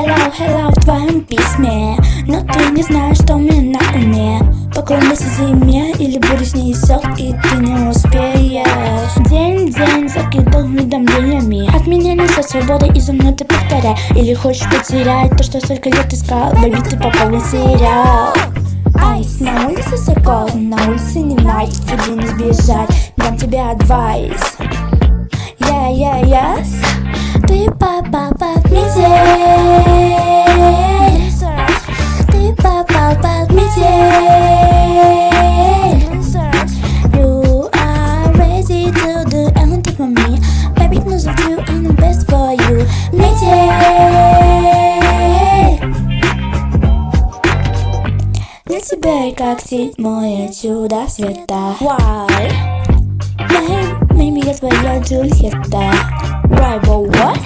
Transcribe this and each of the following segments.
hello, hello в твоем письме, но ты не знаешь, что у меня на уме. Поклоняйся зиме или буря снесёт, и ты не успеешь. День, закидал уведомлениями. От меня несёт свободой, и за мной ты повторяй. Или хочешь потерять то, что столько лет искал. Baby, ты попал на сериал. Айс, на улице закидал, на улице не найти, тебе не сбежать. Дам тебе адвайс. Yeahh, ты попал под метель. Ты попал под метель. You are ready to do anything for me. Baby, knows of you, I'm the best for you. Метель. Для тебя как седьмое чудо света. Why? Maybe я твоя Джульетта. Why, but what?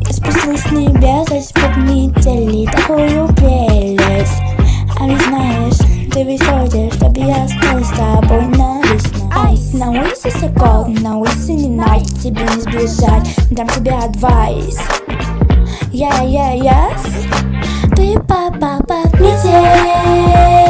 Я спустилась с небес, под метели такую прелесть. А ведь знаешь, ты ведь хочешь, чтобы я осталась с тобой навечно. Айс, на улице закидал, на улице не найти, тебе не сбежать. Дам тебе адвайс. Yeahh, ты попал под метель.